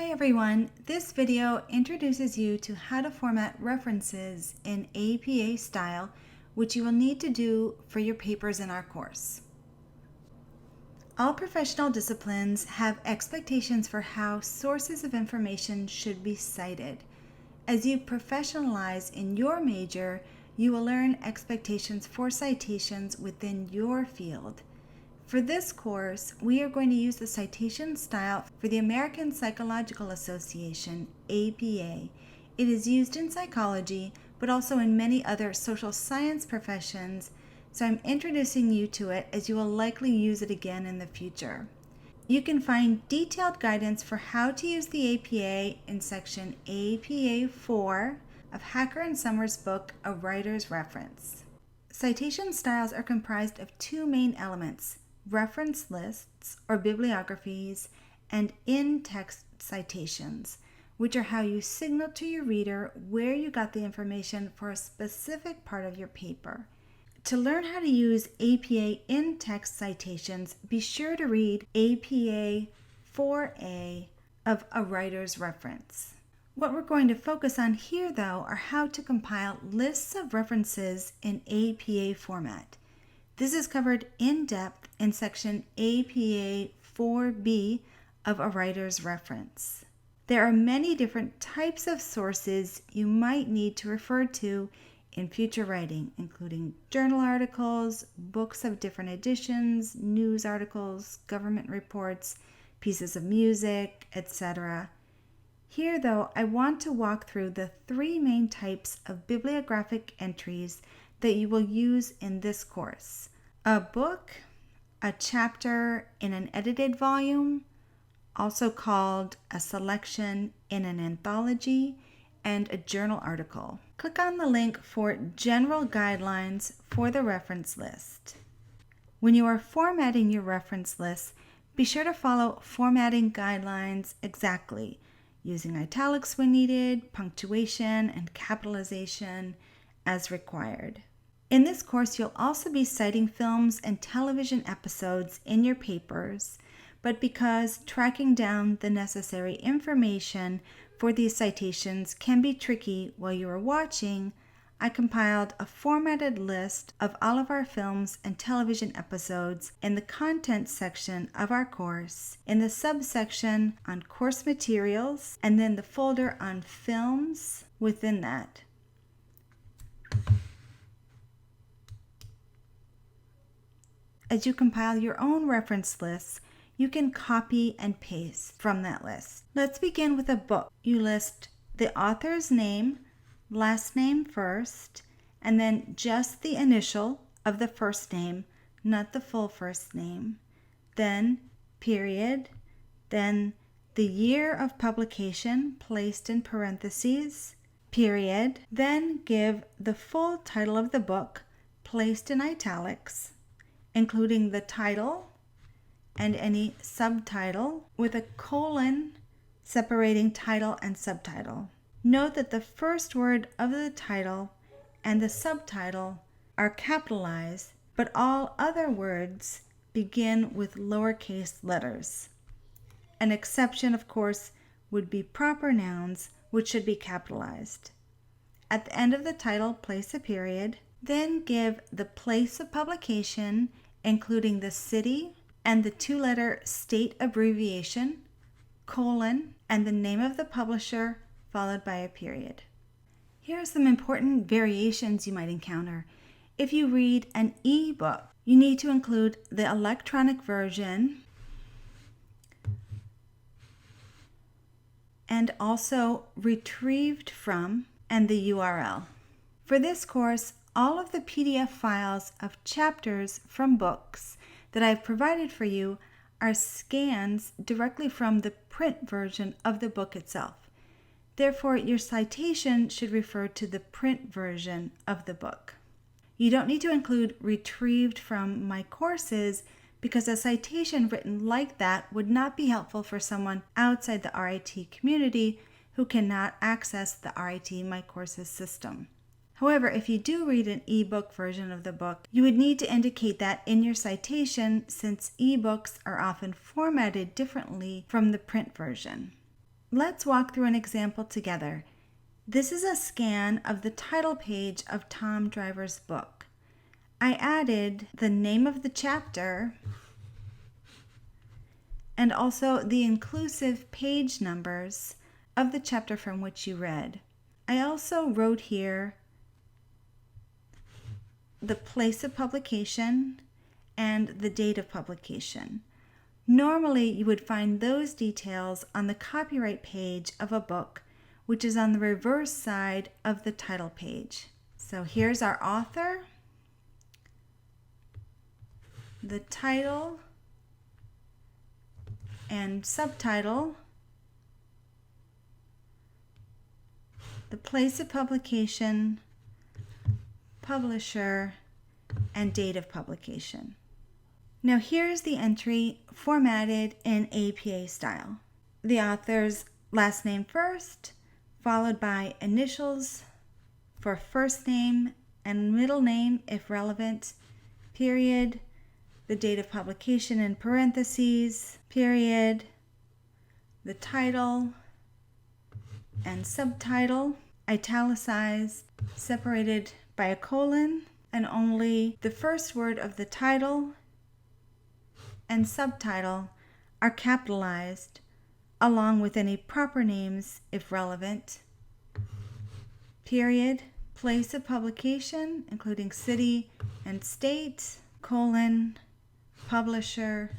Hi everyone, this video introduces you to how to format references in APA style, which you will need to do for your papers in our course. All professional disciplines have expectations for how sources of information should be cited. As you professionalize in your major, you will learn expectations for citations within your field. For this course, we are going to use the citation style for the American Psychological Association, APA. It is used in psychology, but also in many other social science professions, so I'm introducing you to it as you will likely use it again in the future. You can find detailed guidance for how to use the APA in section APA 4 of Hacker and Summers' book, A Writer's Reference. Citation styles are comprised of two main elements: reference lists or bibliographies, and in-text citations, which are how you signal to your reader where you got the information for a specific part of your paper. To learn how to use APA in-text citations, be sure to read APA 4A of A Writer's Reference. What we're going to focus on here, though, are how to compile lists of references in APA format. This is covered in depth in section APA 4B of A Writer's Reference. There are many different types of sources you might need to refer to in future writing, including journal articles, books of different editions, news articles, government reports, pieces of music, etc. Here, though, I want to walk through the three main types of bibliographic entries that you will use in this course: a book, a chapter in an edited volume, also called a selection in an anthology, and a journal article. Click on the link for general guidelines for the reference list. When you are formatting your reference list, be sure to follow formatting guidelines exactly, using italics when needed, punctuation, and capitalization as required. In this course, you'll also be citing films and television episodes in your papers, but because tracking down the necessary information for these citations can be tricky while you are watching, I compiled a formatted list of all of our films and television episodes in the content section of our course, in the subsection on course materials, and then the folder on films within that. As you compile your own reference lists, you can copy and paste from that list. Let's begin with a book. You list the author's name, last name first, and then just the initial of the first name, not the full first name. Then period, then the year of publication placed in parentheses, period, then give the full title of the book placed in italics, including the title and any subtitle with a colon separating title and subtitle. Note that the first word of the title and the subtitle are capitalized, but all other words begin with lowercase letters. An exception, of course, would be proper nouns, which should be capitalized. At the end of the title, place a period. Then give the place of publication, including the city and the two-letter state abbreviation, colon, and the name of the publisher, followed by a period. Here are some important variations you might encounter. If you read an e-book, you need to include the electronic version and also retrieved from and the URL. For this course, all of the PDF files of chapters from books that I've provided for you are scans directly from the print version of the book itself. Therefore, your citation should refer to the print version of the book. You don't need to include retrieved from my courses because a citation written like that would not be helpful for someone outside the RIT community who cannot access the RIT My Courses system. However, if you do read an ebook version of the book, you would need to indicate that in your citation, since ebooks are often formatted differently from the print version. Let's walk through an example together. This is a scan of the title page of Tom Driver's book. I added the name of the chapter and also the inclusive page numbers of the chapter from which you read. I also wrote here the place of publication and the date of publication. Normally, you would find those details on the copyright page of a book, which is on the reverse side of the title page. So here's our author, the title and subtitle, the place of publication, publisher, and date of publication. Now here's the entry formatted in APA style. The author's last name first, followed by initials for first name and middle name if relevant, period, the date of publication in parentheses, period, the title and subtitle, italicized, separated by a colon, and only the first word of the title and subtitle are capitalized, along with any proper names if relevant, period, place of publication, including city and state, colon, publisher,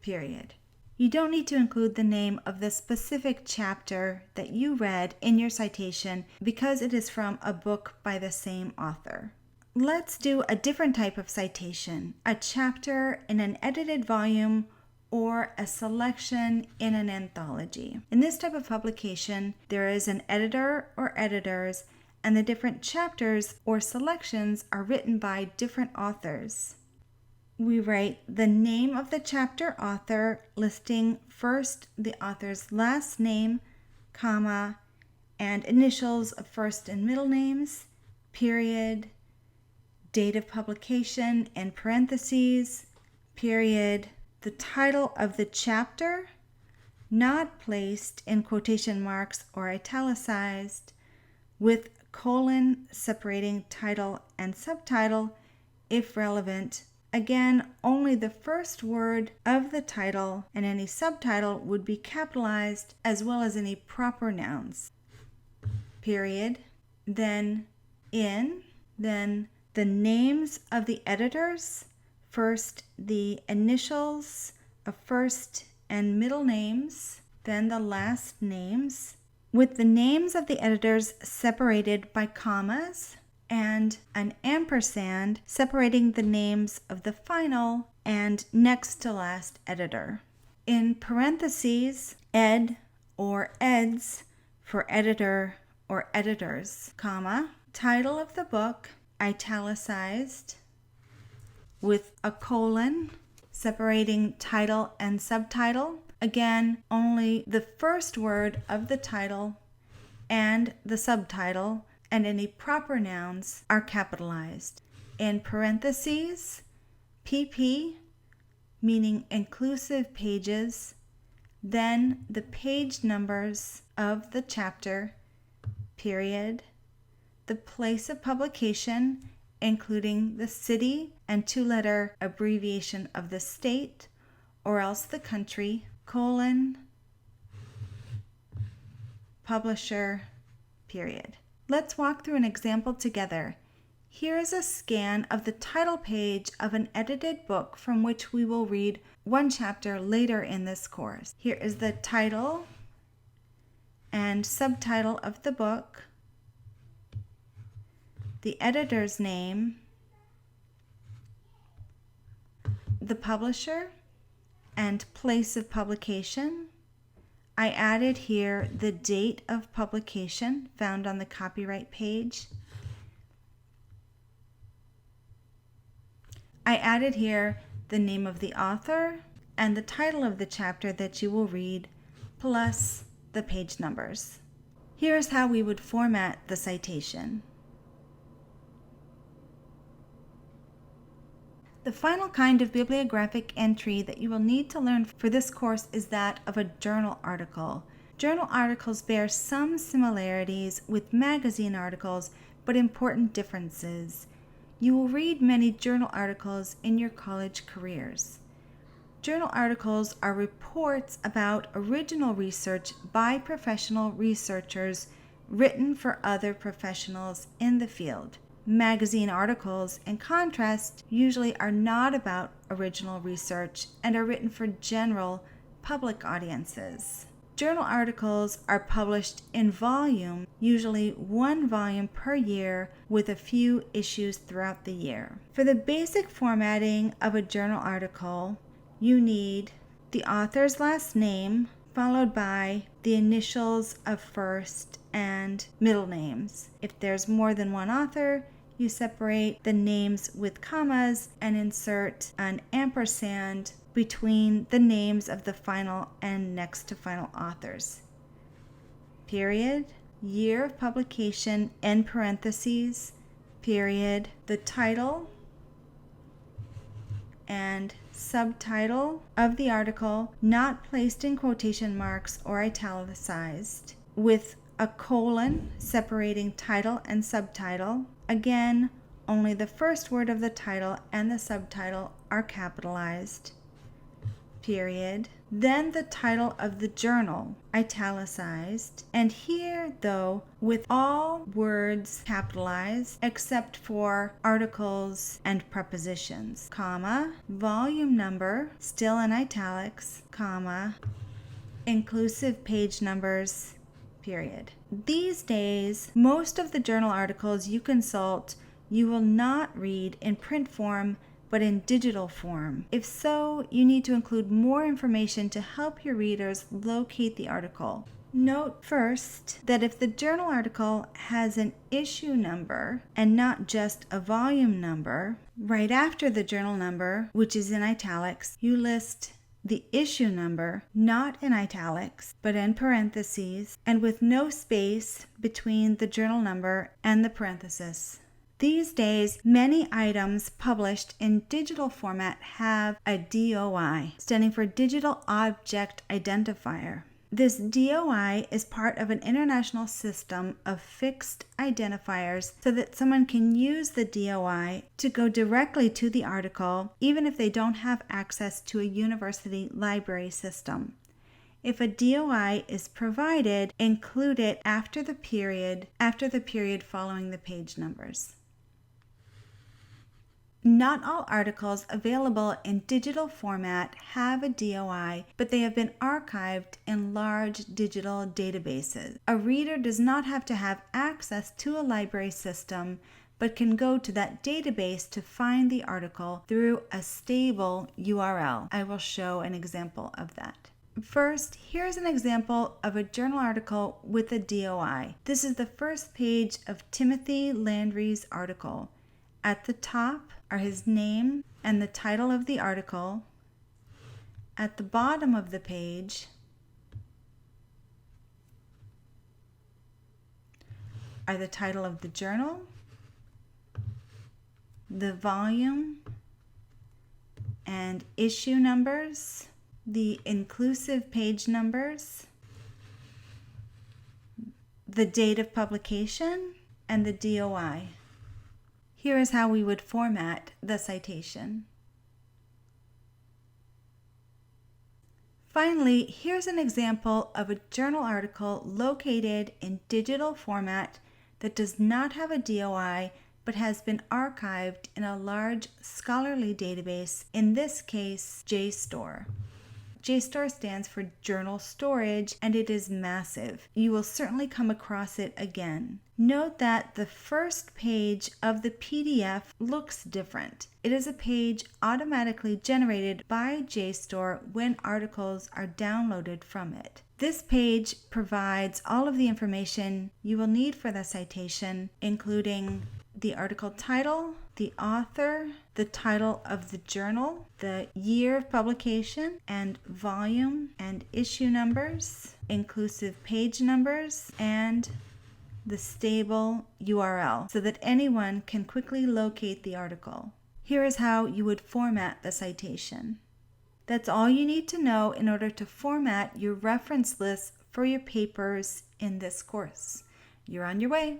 period. You don't need to include the name of the specific chapter that you read in your citation because it is from a book by the same author. Let's do a different type of citation, a chapter in an edited volume or a selection in an anthology. In this type of publication, there is an editor or editors, and the different chapters or selections are written by different authors. We write the name of the chapter author, listing first the author's last name, comma, and initials of first and middle names, period, date of publication in parentheses, period, the title of the chapter, not placed in quotation marks or italicized, with colon separating title and subtitle if relevant. Again, only the first word of the title and any subtitle would be capitalized, as well as any proper nouns. Period. Then the names of the editors, first the initials of first and middle names, then the last names, with the names of the editors separated by commas and an ampersand separating the names of the final and next to last editor. In parentheses, ed or eds for editor or editors, comma, title of the book, italicized, with a colon separating title and subtitle. Again, only the first word of the title and the subtitle and any proper nouns are capitalized. In parentheses, PP, meaning inclusive pages, then the page numbers of the chapter, period, the place of publication, including the city and two-letter abbreviation of the state or else the country, colon, publisher, period. Let's walk through an example together. Here is a scan of the title page of an edited book from which we will read one chapter later in this course. Here is the title and subtitle of the book, the editor's name, the publisher, and place of publication. I added here the date of publication found on the copyright page. I added here the name of the author and the title of the chapter that you will read, plus the page numbers. Here's how we would format the citation. The final kind of bibliographic entry that you will need to learn for this course is that of a journal article. Journal articles bear some similarities with magazine articles, but important differences. You will read many journal articles in your college careers. Journal articles are reports about original research by professional researchers written for other professionals in the field. Magazine articles, in contrast, usually are not about original research and are written for general public audiences. Journal articles are published in volume, usually one volume per year with a few issues throughout the year. For the basic formatting of a journal article, you need the author's last name followed by the initials of first and middle names. If there's more than one author, you separate the names with commas and insert an ampersand between the names of the final and next to final authors. Period. Year of publication in parentheses. Period. The title and subtitle of the article, not placed in quotation marks or italicized, with a colon separating title and subtitle. Again, only the first word of the title and the subtitle are capitalized. Period. Then the title of the journal, italicized, and here, though, with all words capitalized except for articles and prepositions, comma, volume number, still in italics, comma, inclusive page numbers, period. These days, most of the journal articles you consult you will not read in print form but in digital form. If so, you need to include more information to help your readers locate the article. Note first that if the journal article has an issue number and not just a volume number, right after the journal number, which is in italics, you list the issue number, not in italics, but in parentheses, and with no space between the journal number and the parenthesis. These days, many items published in digital format have a DOI, standing for Digital Object Identifier. This DOI is part of an international system of fixed identifiers so that someone can use the DOI to go directly to the article, even if they don't have access to a university library system. If a DOI is provided, include it after the period following the page numbers. Not all articles available in digital format have a DOI, but they have been archived in large digital databases. A reader does not have to have access to a library system, but can go to that database to find the article through a stable URL. I will show an example of that. First, here's an example of a journal article with a DOI. This is the first page of Timothy Landry's article. At the top are his name and the title of the article. At the bottom of the page are the title of the journal, the volume and issue numbers, the inclusive page numbers, the date of publication, and the DOI. Here is how we would format the citation. Finally, here's an example of a journal article located in digital format that does not have a DOI but has been archived in a large scholarly database, in this case, JSTOR. JSTOR stands for Journal Storage, and it is massive. You will certainly come across it again. Note that the first page of the PDF looks different. It is a page automatically generated by JSTOR when articles are downloaded from it. This page provides all of the information you will need for the citation, including the article title, the author, the title of the journal, the year of publication, and volume and issue numbers, inclusive page numbers, and the stable URL so that anyone can quickly locate the article. Here is how you would format the citation. That's all you need to know in order to format your reference list for your papers in this course. You're on your way.